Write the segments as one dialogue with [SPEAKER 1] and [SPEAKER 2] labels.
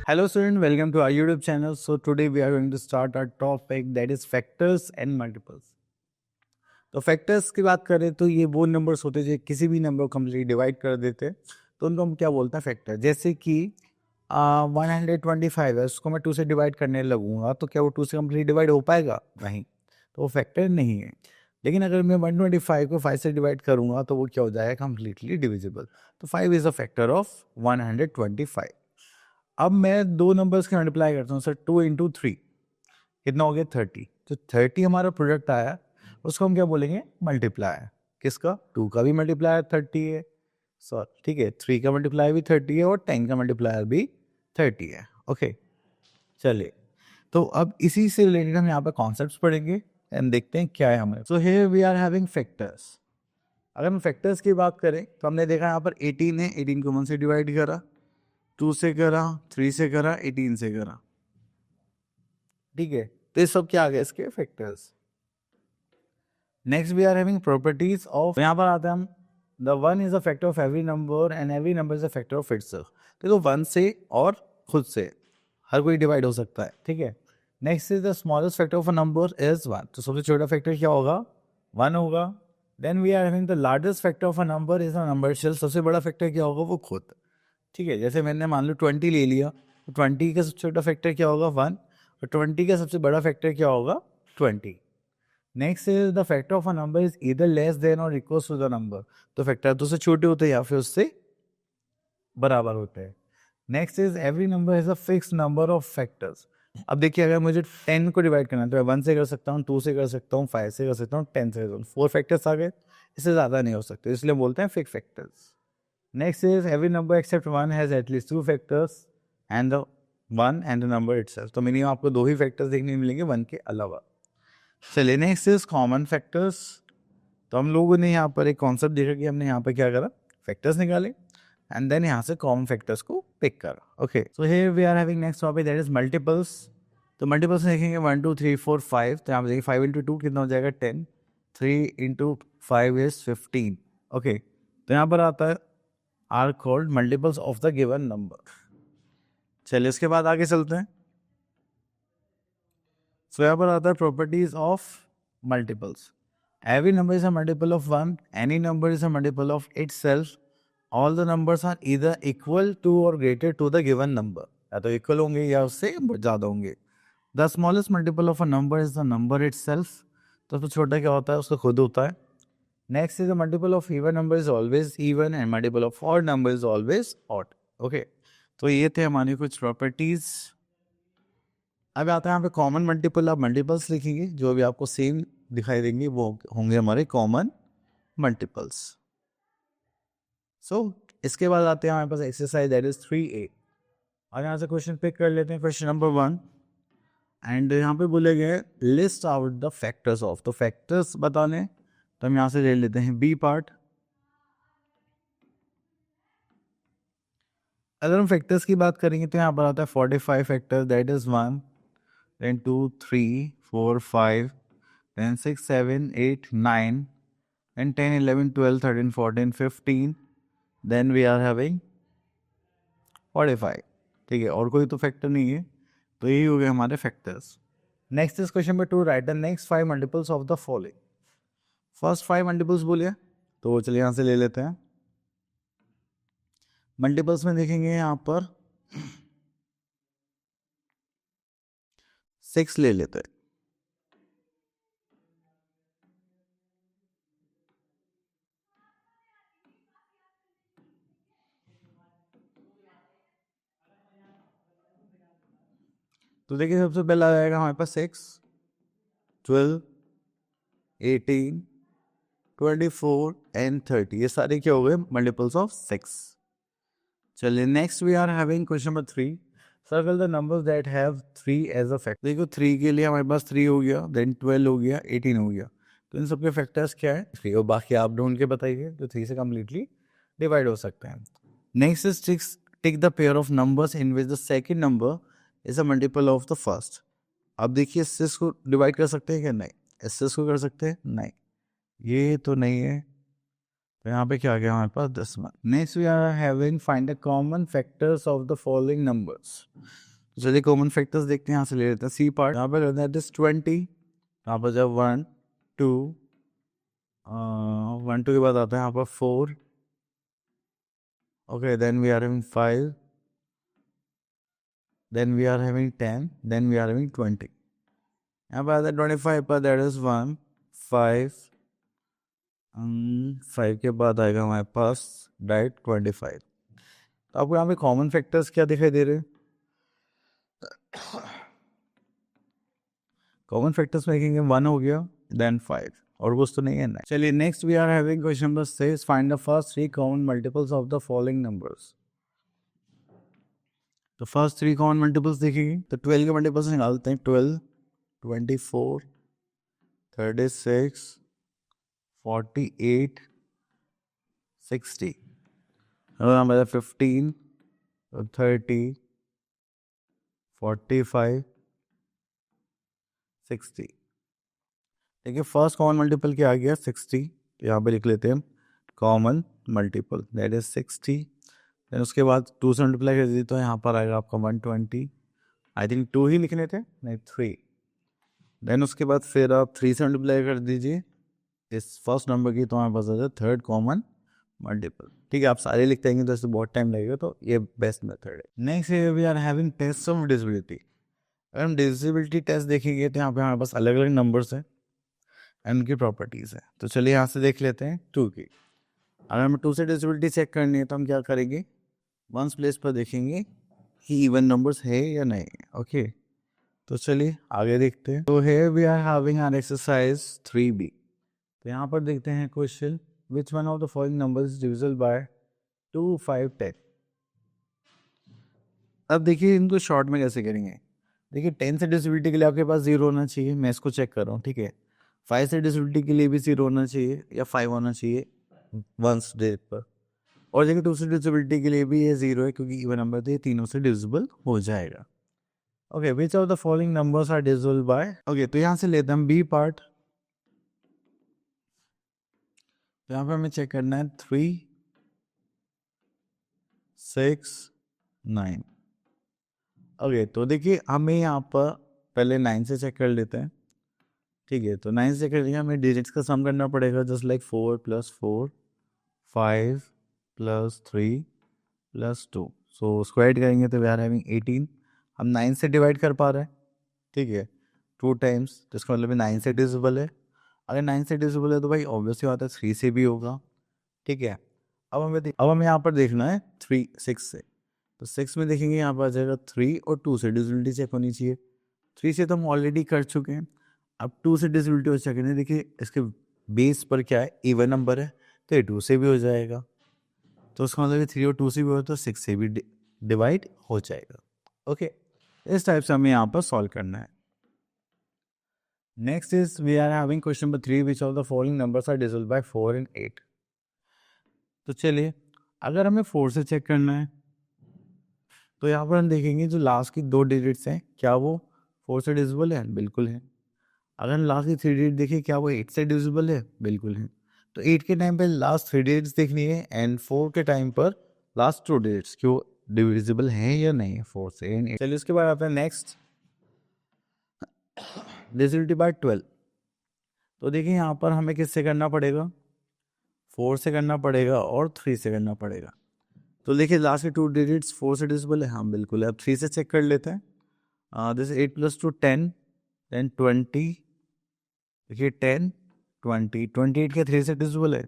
[SPEAKER 1] Hello student, welcome to our YouTube channel. So today we are going to start our topic that is factors and multiples. तो factors की बात करें तो ये वो numbers होते हैं जो किसी भी नंबर को कम्प्लीटली डिवाइड कर देते हैं, तो उनको हम क्या बोलते हैं फैक्टर। जैसे कि 125 है, उसको मैं 2 से डिवाइड करने लगूंगा तो क्या वो 2 से कम्प्लीटली डिवाइड हो पाएगा? नहीं, तो वो फैक्टर नहीं है। लेकिन अगर मैं 125 को 5 से डिवाइड करूंगा तो वो क्या हो जाएगा? Completely divisible. तो 5 इज अ फैक्टर ऑफ 125। अब मैं दो नंबर्स के मल्टीप्लाई करता हूँ सर, 2 इंटू 3 कितना हो गया? 30। तो 30 हमारा प्रोडक्ट आया, उसको हम क्या बोलेंगे? मल्टीप्लायर। किसका? 2 का भी मल्टीप्लायर 30 है, सॉरी ठीक है, 3 का मल्टीप्लायर भी 30 है और 10 का मल्टीप्लायर भी 30 है। ओके, चलिए, तो अब इसी से रिलेटेड हम यहाँ पर कॉन्सेप्ट्स पढ़ेंगे एंड देखते हैं क्या है हमारे। So here we are having factors. अगर हम फैक्टर्स की बात करें तो हमने देखा यहाँ पर 18 है, 18 को 1 से डिवाइड करा, 2 से करा, 3 से करा, 18 से करा, ठीक है। तो ये सब क्या आ गया? इसके factors. Next we are having properties of, यहाँ पर आते हैं हम, the one is a factor of every number and every number is a factor of itself. तो 1 से और खुद से हर कोई डिवाइड हो सकता है, ठीक है। Next is the smallest factor of a number is 1। तो सबसे छोटा फैक्टर क्या होगा? 1 होगा। Then we are having the largest factor of a number is a number itself. सबसे बड़ा फैक्टर क्या होगा? वो खुद, ठीक है। जैसे मैंने मान लो 20 ले लिया, तो 20 का सबसे छोटा फैक्टर क्या होगा? 1। और 20 का सबसे बड़ा फैक्टर क्या होगा? 20। Next is the factor of a number is either less than और इक्वल टू द नंबर। तो फैक्टर तो उससे छोटे होते हैं या फिर उससे बराबर होते हैं। Next is every number is a fix number of factors. अब देखिए, अगर मुझे 10 को डिवाइड करना है तो मैं 1 से कर सकता हूँ, 2 से कर सकता हूँ, 5 से कर सकता हूँ, 10 से कर सकता हूँ। 4 फैक्टर्स आ गए, इससे ज़्यादा नहीं हो सकते, इसलिए बोलते हैं fix factors. Next is every number except 1 has at least 2 factors and the 1 and the number itself. तो मिनिमम आपको 2 ही फैक्टर्स देखने मिलेंगे 1 के अलावा। चलिए, नेक्स्ट इज कॉमन फैक्टर्स। तो हम लोगों ने यहाँ पर एक कॉन्सेप्ट देखा कि हमने यहाँ पर क्या करा? फैक्टर्स निकाले एंड देन यहाँ से कॉमन फैक्टर्स को पिक करा। Okay, so here we are having next topic that is multiples. तो मल्टीपल्स में देखेंगे 1 2 3 4 5। तो यहाँ पर देखिए 5 इंटू 2 कितना हो जाएगा? 10। 3 इंटू 5 इज 15। ओके, तो यहाँ पर आता है are called multiples of the given number. चलिए, इसके बाद आगे चलते हैं। So यहाँ पर आता है properties of multiples. Every number is a multiple of 1. Any number is a multiple of itself. All the numbers are either equal to or greater to the given number. या तो equal होंगे या उससे ज़्यादा होंगे। The smallest multiple of a number is the number itself. तो सबसे छोटा क्या होता है? उसका खुद होता है। Next is the multiple of even number is always even and multiple of odd number is always odd. Okay, तो ये थे हमारी कुछ प्रॉपर्टीज। अब आता है यहाँ पे कॉमन मल्टीपल। आप मल्टीपल्स लिखेंगे, जो भी आपको सेम दिखाई देंगे वो होंगे हमारे कॉमन मल्टीपल्स। सो इसके बाद आते हैं हमारे पास एक्सरसाइज दैट इज 3A। और यहाँ से क्वेश्चन पिक कर लेते हैं, क्वेश्चन नंबर 1। एंड यहाँ पे बोले गए list out the factors of. तो फैक्टर्स बताने, तो हम यहाँ से ले लेते हैं बी पार्ट। अगर हम फैक्टर्स की बात करेंगे तो यहाँ पर आता है 45 factor, that is 1, then 2 3 4 5, then 6 7 8 9, then 10 11 12 13 14 15, then we are having 45। ठीक है, और कोई तो फैक्टर नहीं है, तो यही हो गए हमारे factors. Next is question number 2, right the next 5 multiples of the following. First 5 multiples बोलिए, तो चलिए यहाँ से ले लेते हैं। मल्टीपल्स में देखेंगे यहाँ पर 6 ले लेते हैं। तो देखिए, सबसे पहला आएगा हमारे पास 6, 12, 18, 24 एंड 30। ये सारे क्या हो गए? Multiples of 6। चलिए, next we are having question number 3, circle the numbers that have 3 as a factor. देखो 3 के लिए हमारे पास 3 हो गया, देन 12 हो गया, 18 हो गया। तो इन सबके फैक्टर्स क्या है? 3। और बाकी आप ढूंढ के बताइए जो 3 से कम्प्लीटली डिवाइड हो सकते हैं। Next is tick the pair of numbers in which the second number is a multiple of the first. अब देखिए, इससे को डिवाइड कर सकते हैं क्या? नहीं। इससे को कर सकते हैं? नहीं। ये तो नहीं है, तो यहाँ पे क्या आ गया हमारे पास 10 one. Next we are having find the common factors of the following numbers. तो चलिए कॉमन फैक्टर्स देखते हैं, यहाँ से ले लेते हैं सी पार्ट। यहाँ पे लेते हैं दिस 20, यहाँ पर जब 1 2 1 2 के बाद आता है यहाँ पर 4, okay, then we are having 5, then we are having 10, then we are having 20. यहाँ पर आता है 25 पर, that is 1 5, 5 के बाद आएगा हमारे पास डायरेक्ट 25। तो आपको यहाँ पे कॉमन फैक्टर्स क्या दिखाई दे रहे हैं? कॉमन फैक्टर्स में देखेंगे 1 हो गया, देन 5, और कुछ तो नहीं है ना। चलिए next we are having question number 6, find the first 3 common multiples of the following numbers. तो फर्स्ट 3 कॉमन मल्टीपल्स देखेंगे तो 12 के मल्टीपल्स निकालते हैं। 12 24 36 48 60, और हमारा 15 30 45 60। देखिए फर्स्ट कॉमन मल्टीपल क्या आ गया 60, तो यहाँ पे लिख लेते हैं common multiple that is 60। Then उसके बाद 2 से मल्टीप्लाई कर दीजिए तो यहाँ पर आएगा आपका 120, आई थिंक 2 ही लिखने थे, नहीं 3। देन उसके बाद फिर आप 3 से मल्टीप्लाई कर दीजिए इस फर्स्ट नंबर की, तो हमारे पास आ जाए थर्ड कॉमन मल्टीपल। ठीक है, आप सारे लिखते हैं तो इससे बहुत टाइम लगेगा, तो ये बेस्ट मेथड है। Next we are having test of divisibility. अगर हम डिविजिबिलिटी टेस्ट देखेंगे तो यहाँ पे हमारे पास अलग अलग नंबर्स हैं एंड उनकी प्रॉपर्टीज़ है। तो चलिए यहाँ से देख लेते हैं 2 की। अगर हमें 2 से डिविजिबिलिटी चेक करनी है तो हम क्या करेंगे, वंस प्लेस पर देखेंगे कि इवन नंबर्स है या नहीं। ओके, तो चलिए आगे देखते हैं। तो here we are having an exercise 3B। तो यहाँ पर देखते हैं question, which one of the following numbers is divisible by 2 5 10। अब देखिए इनको शॉर्ट में कैसे करेंगे। देखिए 10 से डिविजिबिलिटी के लिए आपके पास 0 होना चाहिए, मैं इसको चेक कर रहा हूँ। ठीक है, 5 से डिविजिबिलिटी के लिए भी 0 होना चाहिए या 5 होना चाहिए वंस डेट पर, और देखिए 2 से डिविजिबिलिटी के लिए भी ये 0 है क्योंकि इवन नंबर तो ये तीनों से डिविजिबल हो जाएगा। Okay, which of the following numbers are divisible by. Okay, तो यहाँ से लेते हैं हम बी पार्ट। तो यहाँ पे हमें चेक करना है 3 6 9। ओके, तो देखिए हमें यहाँ पर पहले 9 से चेक कर लेते हैं। ठीक है, तो 9 से चेक करके हमें डिजिट्स का सम करना पड़ेगा, जस्ट लाइक 4 + 4 5 + 3 + 2। सो स्क्वायर करेंगे तो वी आर हैविंग 18। हम 9 से डिवाइड कर पा रहे हैं। ठीक है, 2 टाइम्स, तो इसका मतलब 9 से डिविजिबल है। अगर 9 से डिविजिबल है तो भाई ऑब्वियसली बात है 3 से भी होगा। ठीक है, अब हमें यहाँ पर देखना है 3 6 से। तो 6 में देखेंगे यहाँ पर आ जाएगा 3, और 2 से डिविजिबिलिटी चेक होनी चाहिए। 3 से तो हम ऑलरेडी कर चुके हैं, अब 2 से डिविजिबिलिटी हो चेक करनी है। देखिए इसके बेस पर क्या है, इवन नंबर है, तो ये 2 से भी हो जाएगा। तो उसका मतलब 3 और 2 से भी हो तो 6 से भी डिवाइड हो जाएगा। ओके, इस टाइप से हमें यहाँ पर सॉल्व करना है। Next is we are having question number 3, which of the following numbers are divisible by 4 and 8। तो चलिए अगर हमें 4 से चेक करना है तो यहाँ पर हम देखेंगे जो लास्ट की 2 डिजिट्स हैं क्या वो 4 से डिविजिबल है, बिल्कुल है। अगर हम लास्ट की 3 डिजिट देखें क्या वो 8 से डिविजिबल है, बिल्कुल है। तो 8 के टाइम पर लास्ट 3 डिजिट्स देखनी है, एंड 4 के टाइम पर लास्ट 2 डिजिट्स क्यों डिविजिबल हैं या नहीं 4 से एंड 8। चलिए उसके बाद आता है नेक्स्ट डिविजिबिलिटी बाय 12। तो देखिए यहाँ पर हमें किससे करना पड़ेगा, 4 से करना पड़ेगा और 3 से करना पड़ेगा। तो देखिए लास्ट के 2 डिजिट्स 4 से डिविजिबल है, हाँ बिल्कुल है। अब 3 से चेक कर लेते हैं। This 8 + 2 10, then 20। देखिए 10 20 28 के 3 से डिविजिबल है,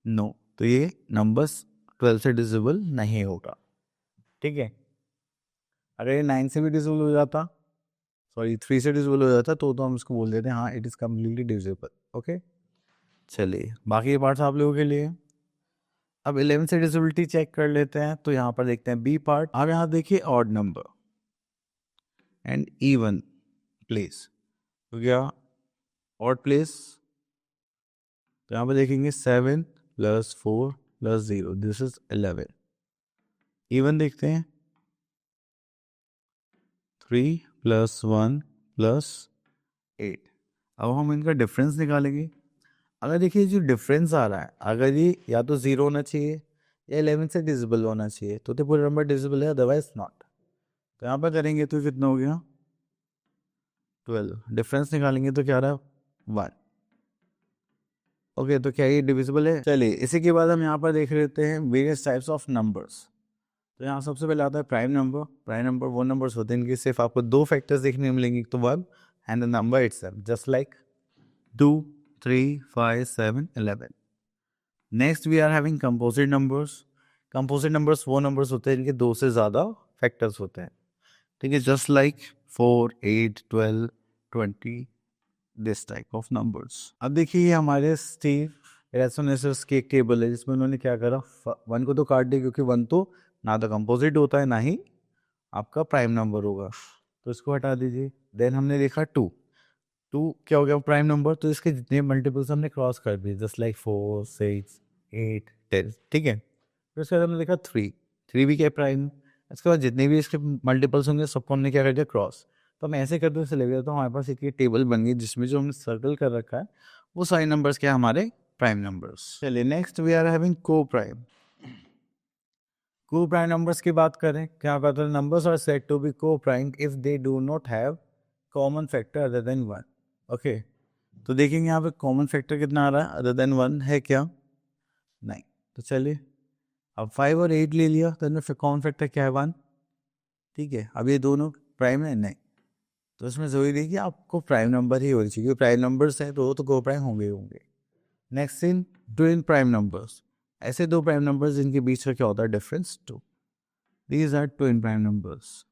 [SPEAKER 1] नो, तो ये नंबर्स 12 से डिविजिबल नहीं होगा। ठीक है, अगर ये 9 से भी डिविजिबल हो जाता, सॉरी 3 से डिविजिबल हो जाता, तो हम इसको बोल देते हैं हाँ it is completely divisible. Okay, चलिए बाकी पार्ट्स आप लोगों के लिए। अब 11 से डिविजिबिलिटी चेक कर लेते हैं। तो यहाँ पर देखते हैं बी पार्ट। अब यहाँ देखिए odd number and even place, तो क्या ऑड प्लेस, तो यहाँ पर देखेंगे 7 + 4 + 0, दिस इज 11। इवन देखते हैं 3 + 1 + 8। अब हम इनका डिफरेंस निकालेंगे। अगर देखिए जो डिफरेंस आ रहा है, अगर ये या तो 0 होना चाहिए या 11 से डिविजिबल होना चाहिए, तो पूरा नंबर डिविजिबल है, अदरवाइज नॉट। तो यहाँ पर करेंगे तो कितना हो गया 12, डिफरेंस निकालेंगे तो क्या रहा 1। ओके, तो क्या ये डिविजिबल है? चलिए इसी के बाद हम यहाँ पर देख लेते हैं वेरियस टाइप्स ऑफ नंबर्स। तो यहाँ सबसे पहले आता है प्राइम नंबर। प्राइम नंबर वो नंबर्स होते हैं इनके सिर्फ आपको दो फैक्टर्स देखने मिलेंगे, तो 1 and the number itself, just like 2, 3, 5, 7, 11। Next we are having composite numbers. Composite numbers वो नंबर्स होते हैं जिनके दो से ज़्यादा फैक्टर्स होते हैं, ठीक है, just like 4, 8, 12, 20, this type of numbers. अब देखिए ये हमारे स्टीव रेसोनेसर्स की एक टेबल है जिसमें उन्होंने क्या करा, 1 को तो काट दिया क्योंकि 1 तो ना तो कंपोजिट होता है ना ही आपका प्राइम नंबर होगा, तो इसको हटा दीजिए। देन हमने देखा 2, 2 क्या हो गया प्राइम नंबर, तो इसके जितने मल्टीपल्स हमने क्रॉस कर दिए, जस्ट लाइक 4, 6, 8, 10, ठीक है। फिर उसके बाद हमने देखा 3, 3 भी क्या प्राइम। इसके बाद जितने भी इसके मल्टीपल्स होंगे सबको हमने क्या कर दिया क्रॉस। तो हम ऐसे करते चले गए तो हमारे पास एक ये टेबल बन गई जिसमें जो हमने सर्कल कर रखा है वो सारे नंबर्स क्या हमारे प्राइम नंबर्स। चलिए next we are having co prime. Co prime numbers की बात करें, क्या कहते हैं, numbers are said to be co prime if they do not have common factor other than 1। Okay, तो देखेंगे यहाँ पे कॉमन फैक्टर कितना आ रहा है, अदर देन 1 है क्या, नहीं। तो चलिए अब 5 और 8 ले लिया, तो इनमें कॉमन फैक्टर क्या है 1, ठीक है। अब ये दोनों प्राइम है नहीं, तो इसमें जरूरी है कि आपको प्राइम नंबर ही होनी चाहिए, प्राइम नंबर्स हैं तो को प्राइम होंगे ही होंगे। Next in twin prime numbers, ऐसे दो प्राइम नंबर्स जिनके बीच का क्या होता है difference 2, these are twin prime numbers.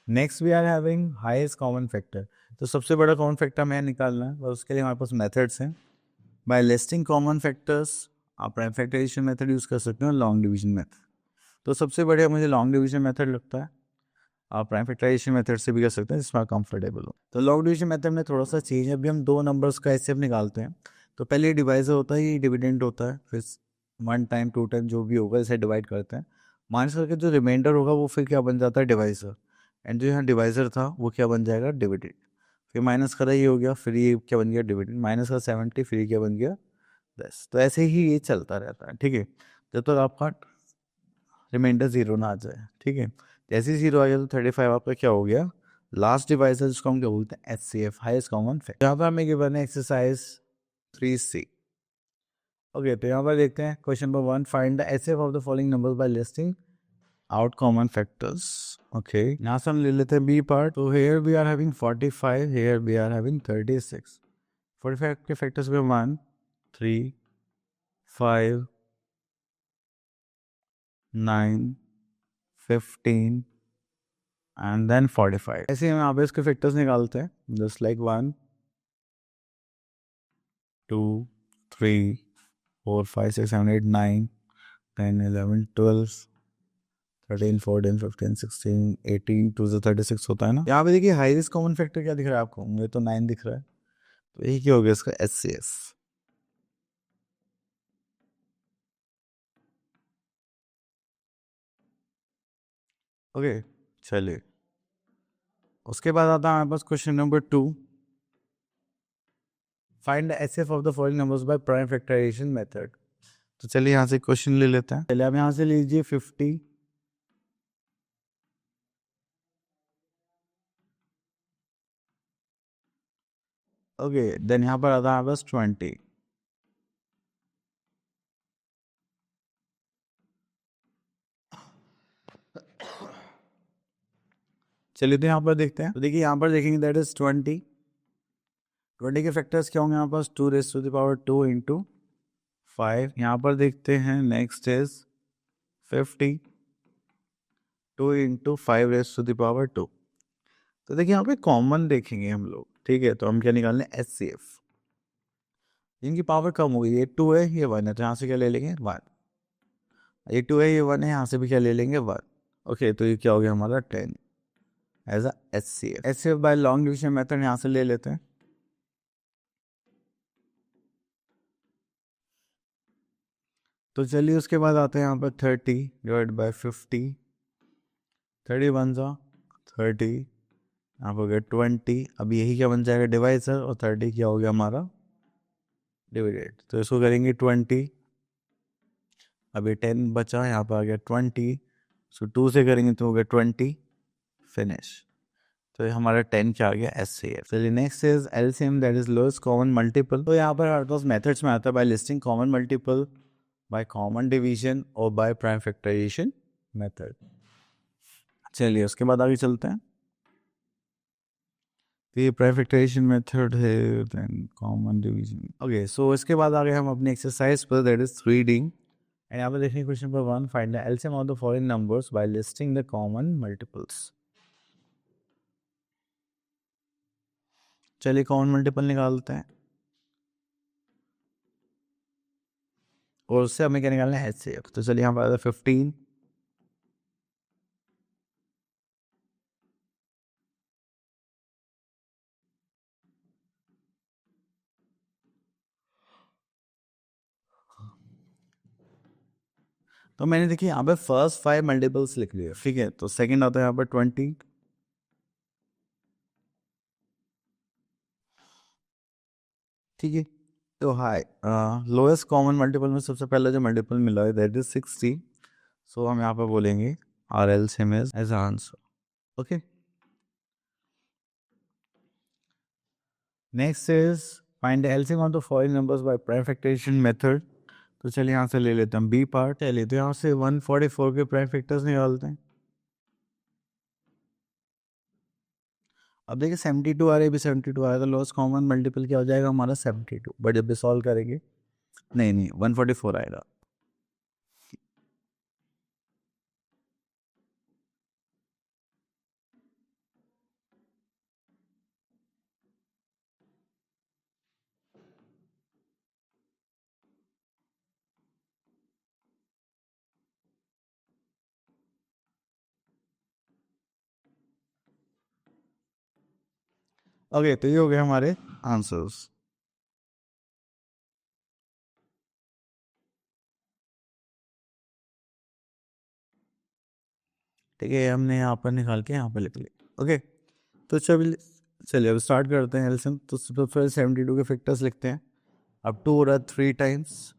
[SPEAKER 1] Next we are having highest common factor. तो सबसे बड़ा कॉमन फैक्टर हमें निकालना है, और उसके लिए हमारे पास मेथड्स हैं। बाय लिस्टिंग कॉमन फैक्टर्स आप प्राइम फैक्टराइजेशन मेथड यूज़ कर सकते हो, लॉन्ग डिवीजन मेथड। तो सबसे बढ़िया मुझे लॉन्ग डिवीजन मेथड लगता है, आप प्राइम फैक्टराइजेशन मेथड से भी कर सकते हैं जिसमें आप कंफर्टेबल हो। तो लॉन्ग डिवीजन मेथड में थोड़ा सा चेंज है, अभी हम दो नंबर्स का ऐसे निकालते हैं। तो पहले डिवाइजर होता है, ये डिविडेंड होता है, फिर 1 टाइम 2 टाइम जो भी होगा इसे डिवाइड करते हैं, माइनस करके जो रिमाइंडर होगा वो फिर क्या बन जाता है डिवाइजर, एंड जो यहाँ डिवाइजर था वो क्या बन जाएगा डिविडेंड। फिर माइनस करा ये हो गया, फिर ये क्या बन गया डिविडेंड, माइनस का 70, फिर ये क्या बन गया 10। तो ऐसे ही ये चलता रहता है, ठीक है, जब तक आपका रिमाइंडर 0 ना आ जाए, ठीक है। जैसे ही 0 आ गया तो 35 आपका क्या हो गया लास्ट डिवाइजर, जिसको हम क्या बोलते हैं HCF, हाईएस्ट कॉमन फैक्टर। यहाँ पर हमें गिवन है एक्सरसाइज 3C। ओके, तो यहाँ पर देखते हैं question number 1, find the HCF of the following numbers by listing out common factors. Okay, यहाँ से हम ले लेते हैं बी पार्ट। तो here we are having 45, here we are having 36। 45 के फैक्टर्स में 1, 3, 5, 9, 15 एंड देन 45। ऐसे हम यहाँ पे इसके फैक्टर्स निकालते हैं, जस्ट लाइक 1, 2, 3, 4, 5, 6, 7, 8, 9, 10, 11, 12, 13, 14, 15, 16, 18, 2 से 36 होता है ना। यहाँ पे देखिए हाईएस्ट कॉमन फैक्टर क्या दिख रहा है आपको, मुझे तो 9 दिख रहा है, तो यही क्या हो गया इसका HCF। ओके, चलिए उसके बाद आता है हमारे पास question number 2, find the HCF of the following numbers by prime factorisation method. तो चलिए यहाँ से क्वेश्चन ले लेते हैं। चलिए आप यहाँ से लीजिए 50, ओके, देन यहाँ पर आता है बस 20। चलिए तो यहाँ पर देखते हैं, तो देखिए यहाँ पर देखेंगे दैट इज 20। 20 के फैक्टर्स क्या होंगे हमारे पास, 2 raise to the power 2 into 5। यहाँ पर देखते हैं next is 50, 2 into 5 raise to the power 2। तो देखिए यहाँ पे कॉमन देखेंगे हम लोग, ठीक है, तो हम क्या निकालने HCF, इनकी पावर कम हो गई, ये 2 है ये 1 है, तो यहाँ से क्या ले लेंगे 1, ये 2 है ये 1 है, यहाँ से भी क्या ले लेंगे 1। ओके, तो ये क्या हो गया हमारा 10 as a HCF। HCF by long division method यहाँ से ले लेते हैं। तो चलिए उसके बाद आते हैं यहाँ पर 30 डिवाइड बाय 50, 30 वन सा 30, यहाँ पर हो गया 20। अब यही क्या बन जाएगा डिवाइजर, और 30 क्या हो गया हमारा डिवाइडेड, तो इसको करेंगे 20, अभी 10 बचा, यहाँ पर आ गया 20, सो 2 से करेंगे तो हो गया 20, फिनिश। तो ये हमारा 10 क्या आ गया, SCF। चलिए next is LCM, that is lowest common multiple. तो यहाँ पर हमारे पास मेथड्स में आता है by listing common multiple, by common division और बाय प्राइम फैक्टराइजेशन मेथड। चलिए उसके बाद आगे चलते हैं। तो ये प्राइम फैक्टराइजेशन मेथड है, then common division. Okay, so इसके बाद आ गए हम अपनी एक्सरसाइज पर, दैट इज रीडिंग। एंड यहाँ पर देखिए question number 1, find the LCM of the following numbers by listing the common multiples. चलिए कॉमन मल्टीपल निकालते हैं और उससे हमें क्या निकालना है, HCF। तो चलिए यहाँ पर आता है 15, तो मैंने देखिए यहाँ पे फर्स्ट 5 मल्टीपल्स लिख लिए, ठीक है। तो सेकंड आता है यहाँ पर 20, ठीक है। तो हाई लोएस्ट कॉमन मल्टीपल में सबसे पहला जो मल्टीपल मिला है दैट इज 60, सो हम यहाँ पर बोलेंगे our LCM is as answer. Okay, next is find the LCM of the following numbers by prime factorisation method. तो चलिए यहाँ से ले लेते हैं बी पार्ट। चलिए तो यहाँ से 144 के प्राइम फैक्टर्स निकालते हैं। अब देखिए 72 आ रही है, भी 72 आया तो लॉस कॉमन मल्टीपल क्या हो जाएगा हमारा 72, बट जब भी सॉल्व करेंगे नहीं नहीं 144 आएगा। ओके, तो ये हो गए हमारे आंसर्स। ठीक है, हमने यहाँ पर निकाल के यहाँ पर लिख लिया। ओके, तो चलिए अब स्टार्ट करते हैं एलसीएम। तो सबसे पहले 72 के फैक्टर्स लिखते हैं। अब 2 हो रहा है 3 टाइम्स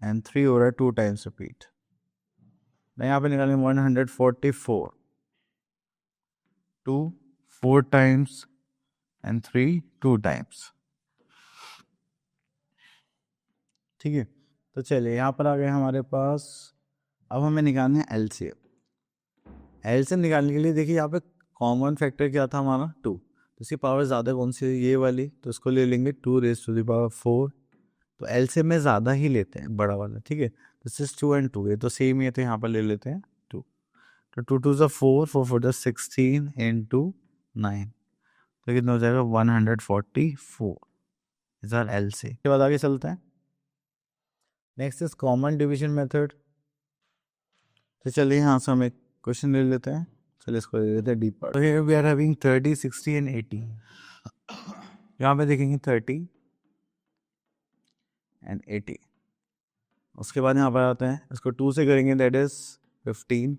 [SPEAKER 1] एंड 3 हो रहा है 2 टाइम्स रिपीट। यहाँ पे निकालेंगे 144, 2 4 टाइम्स एंड 3 2 टाइम्स, ठीक है। तो चलिए यहाँ पर आ गए हमारे पास, अब हमें निकालना है एलसीएम। एलसीएम निकालने के लिए देखिए यहाँ पे कॉमन फैक्टर क्या था हमारा 2, तो इसकी पावर ज़्यादा कौन सी है, ये वाली, तो इसको ले लेंगे 2⁻⁴। तो एलसीएम में ज़्यादा ही लेते हैं, बड़ा वाला, ठीक है। दिस इज 2 and 2, ये तो सेम ही है, तो यहाँ पर ले लेते हैं 2। तो 2 2 4, 4 4 16 into 9, तो कितना हो जाएगा 144 इज आर एलसीएम। के बाद आगे चलते हैं। Next is common division method. तो चलिए यहाँ से हम एक क्वेश्चन ले लेते हैं। चलिए इसको ले लेते हैं डी पार्ट। तो here we are having 30 60 and 80। यहाँ पे देखेंगे 30 एंड 80। उसके बाद यहाँ पर आते हैं, इसको 2 से करेंगे दैट इज 15,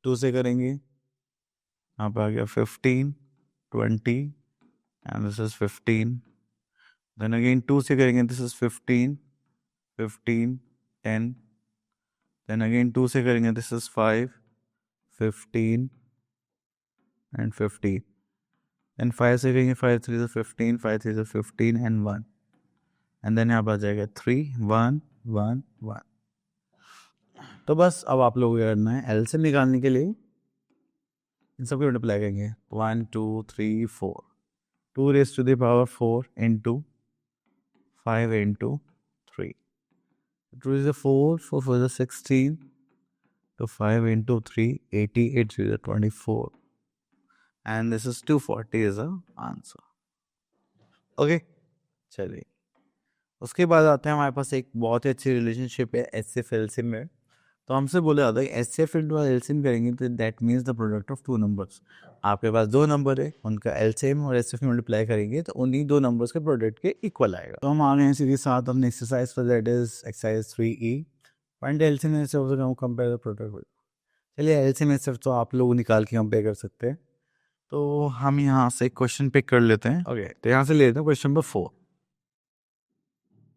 [SPEAKER 1] 2 से करेंगे यहाँ पर आ गया 15 20 and this is 15, then again 2 से करेंगे दिस इज 15 15 10, देन अगेन 2 से करेंगे दिस इज 5 15 एंड 15, देन 5 से करेंगे 5 3 15 5 3 15 एंड 1, एंड देन यहाँ पर आ जाएगा 3 1 1 1। तो बस अब आप लोग करना है एलसीएम निकालने के लिए इन सबको मल्टीप्लाई करेंगे 1 2 3 4, 2⁻⁴ into 5 into 3, 2 is a 4 4 4 is a 16, तो 5 into 3 80 8 is a 24, and this is 240 is the answer। Okay, चलिए उसके बाद आते हैं हमारे पास एक बहुत ही अच्छी रिलेशनशिप है एचसीएफ एलसीएम में। तो हमसे बोला जाता है कि एचसीएफ इंटू एलसीएम करेंगे तो that means the product of 2 numbers. आपके पास 2 नंबर है, उनका एलसीएम और एचसीएफ में मल्टीप्लाई करेंगे तो उन्हीं 2 नंबर्स के प्रोडक्ट के इक्वल आएगा। तो हम आ गए हैं सीधे साथ अपने एक्सरसाइज पर, that is exercise 3E, find LCM HCF compare the product. चलिए एलसीएम एचसीएफ तो आप लोग निकाल के कंपेयर कर सकते हैं। तो हम यहाँ से क्वेश्चन पिक कर लेते हैं। ओके, तो यहाँ से ले लेते हैं क्वेश्चन नंबर 4।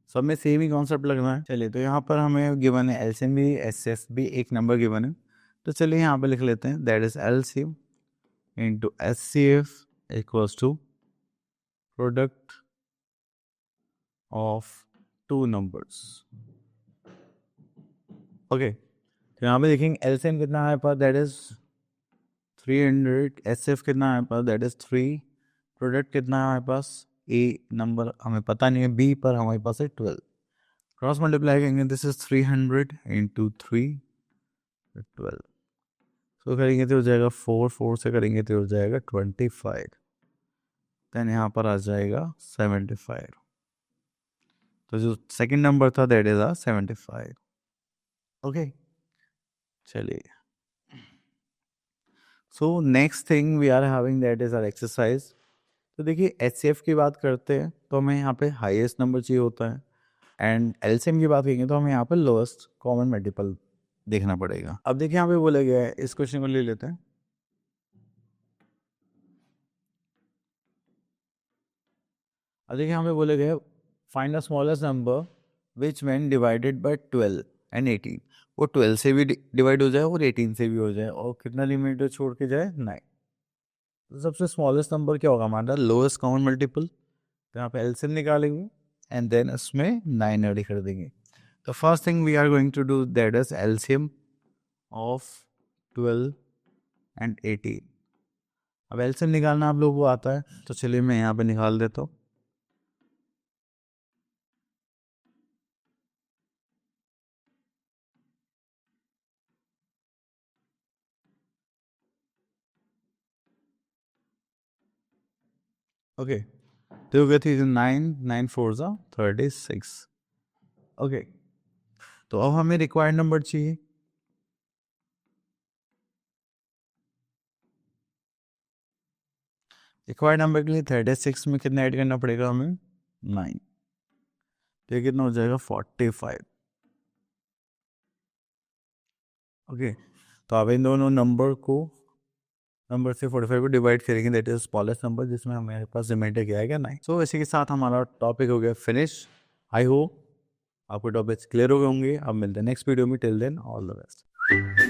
[SPEAKER 1] सब में सेम ही कॉन्सेप्ट लगना है। चलिए, तो यहाँ पर हमें गिवन है एलसीएम भी, एचसीएफ भी, एक नंबर गिवन है। तो चलिए यहाँ पे लिख लेते हैं that is LCM into HCF equals to product of two numbers. Okay, तो यहाँ पे देखेंगे एलसीएम कितना है पर दैट इज 300, एचसीएफ कितना है पर दैट इज 3, प्रोडक्ट कितना है हमारे पास, ए नंबर हमें पता नहीं है, बी पर हमारे पास है 12। क्रॉस मल्टीप्लाई करेंगे, दिस इज 300 इंटू 3 12। सो करेंगे तो हो जाएगा 4, 4 से करेंगे तो हो जाएगा 25, देन यहाँ पर आ जाएगा 75। तो जो सेकंड नंबर था दैट इज 75। ओके, चलिए, so next thing we are having that is our exercise. तो देखिए एचसीएफ की बात करते हैं तो हमें यहाँ पे हाईएस्ट नंबर चाहिए होता है, एंड एलसीएम की बात करेंगे तो हमें यहाँ पे लोएस्ट कॉमन मल्टीपल देखना पड़ेगा। अब देखिए यहाँ पे बोला गया है, इस क्वेश्चन को ले लेते हैं। अब देखिए यहाँ पे बोला गया है find the smallest number which when divided by 12 and 18, वो 12 से भी डिवाइड हो जाए और 18 से भी हो जाए, और कितना लिमिट छोड़ के जाए 9। तो सबसे स्मॉलेस्ट नंबर क्या होगा हमारा, लोएस्ट कॉमन मल्टीपल। तो यहाँ पे एलसीएम निकालेंगे एंड देन उसमें 9 ऐड कर देंगे। तो first thing we are going to do that is LCM of 12 and 18। अब एलसीएम निकालना आप लोगों को आता है, तो चलिए मैं यहाँ पे निकाल देता हूँ। ओके, तो गए थे 9, 9 4 36। ओके, तो अब हमें रिक्वायर्ड नंबर चाहिए। रिक्वायर्ड नंबर के लिए 36 में कितना ऐड करना पड़ेगा हमें, 9। तो ये कितना हो जाएगा 45। ओके, तो अब इन दोनों नंबर से 45 को डिवाइड करेंगे, दैट इज स्मॉलेस्ट नंबर जिसमें हमारे पास रिमाइंडर क्या आएगा 9। सो इसी के साथ हमारा टॉपिक हो गया फिनिश। आई होप आपको टॉपिक्स क्लियर हो गए होंगे। अब मिलते हैं नेक्स्ट वीडियो में, till then all the best.